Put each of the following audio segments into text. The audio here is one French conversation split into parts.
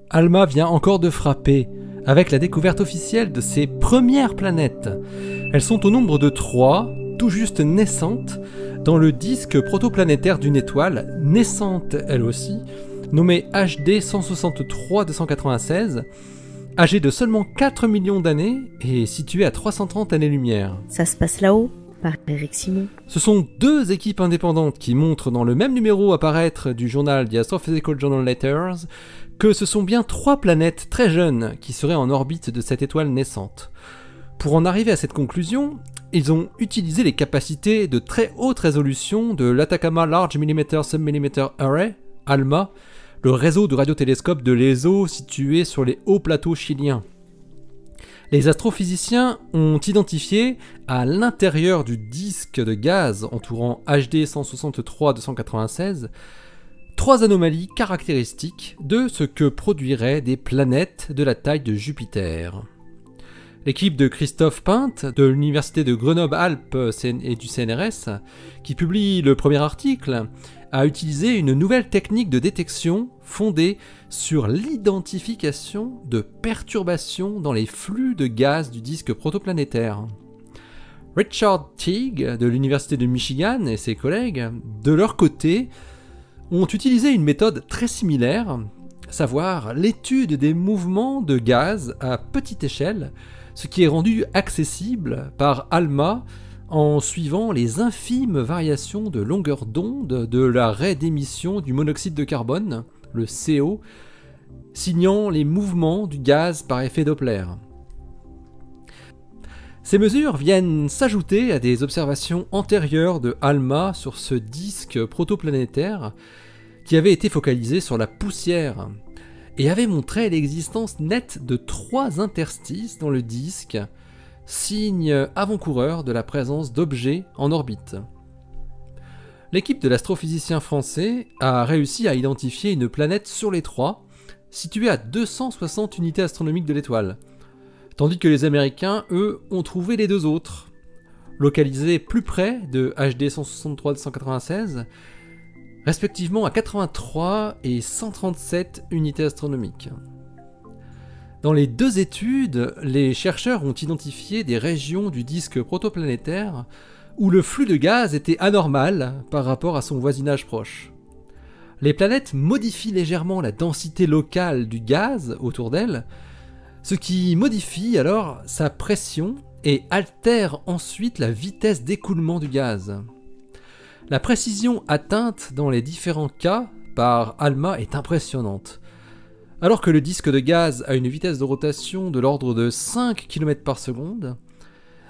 Alma vient encore de frapper, avec la découverte officielle de ses premières planètes. Elles sont au nombre de 3, tout juste naissantes, dans le disque protoplanétaire d'une étoile, naissante elle aussi, nommée HD 163-296, âgée de seulement 4 millions d'années et située à 330 années-lumière. Ça se passe là-haut, par Eric Simon. Ce sont 2 équipes indépendantes qui montrent dans le même numéro à paraître du journal The Astrophysical Journal Letters que ce sont bien 3 planètes très jeunes qui seraient en orbite de cette étoile naissante. Pour en arriver à cette conclusion, ils ont utilisé les capacités de très haute résolution de l'Atacama Large Millimeter Submillimeter Array, ALMA, le réseau de radiotélescopes de l'ESO situé sur les hauts plateaux chiliens. Les astrophysiciens ont identifié à l'intérieur du disque de gaz entourant HD 163-296 3 anomalies caractéristiques de ce que produiraient des planètes de la taille de Jupiter. L'équipe de Christophe Pinte de l'Université de Grenoble-Alpes et du CNRS, qui publie le premier article, a utilisé une nouvelle technique de détection fondée sur l'identification de perturbations dans les flux de gaz du disque protoplanétaire. Richard Teague de l'Université de Michigan et ses collègues, de leur côté, ont utilisé une méthode très similaire, savoir l'étude des mouvements de gaz à petite échelle, ce qui est rendu accessible par ALMA en suivant les infimes variations de longueur d'onde de la raie d'émission du monoxyde de carbone, le CO, signant les mouvements du gaz par effet Doppler. Ces mesures viennent s'ajouter à des observations antérieures de ALMA sur ce disque protoplanétaire qui avait été focalisé sur la poussière et avait montré l'existence nette de 3 interstices dans le disque, signe avant-coureur de la présence d'objets en orbite. L'équipe de l'astrophysicien français a réussi à identifier une planète sur les 3, située à 260 unités astronomiques de l'étoile, tandis que les Américains, eux, ont trouvé les 2 autres, localisés plus près de HD 163-296, respectivement à 83 et 137 unités astronomiques. Dans les 2 études, les chercheurs ont identifié des régions du disque protoplanétaire où le flux de gaz était anormal par rapport à son voisinage proche. Les planètes modifient légèrement la densité locale du gaz autour d'elles, ce qui modifie alors sa pression et altère ensuite la vitesse d'écoulement du gaz. La précision atteinte dans les différents cas par ALMA est impressionnante. Alors que le disque de gaz a une vitesse de rotation de l'ordre de 5 km par seconde,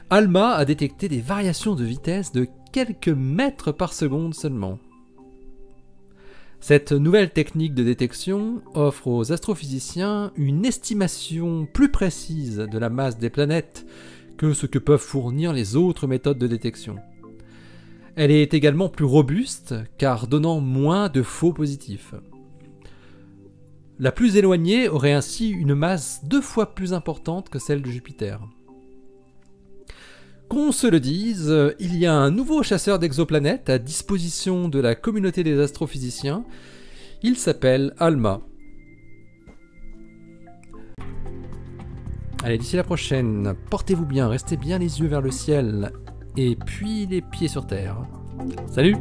ALMA a détecté des variations de vitesse de quelques mètres par seconde seulement. Cette nouvelle technique de détection offre aux astrophysiciens une estimation plus précise de la masse des planètes que ce que peuvent fournir les autres méthodes de détection. Elle est également plus robuste car donnant moins de faux positifs. La plus éloignée aurait ainsi une masse 2 fois plus importante que celle de Jupiter. Qu'on se le dise, il y a un nouveau chasseur d'exoplanètes à disposition de la communauté des astrophysiciens. Il s'appelle ALMA. Allez, d'ici la prochaine, portez-vous bien, restez bien les yeux vers le ciel et puis les pieds sur terre. Salut!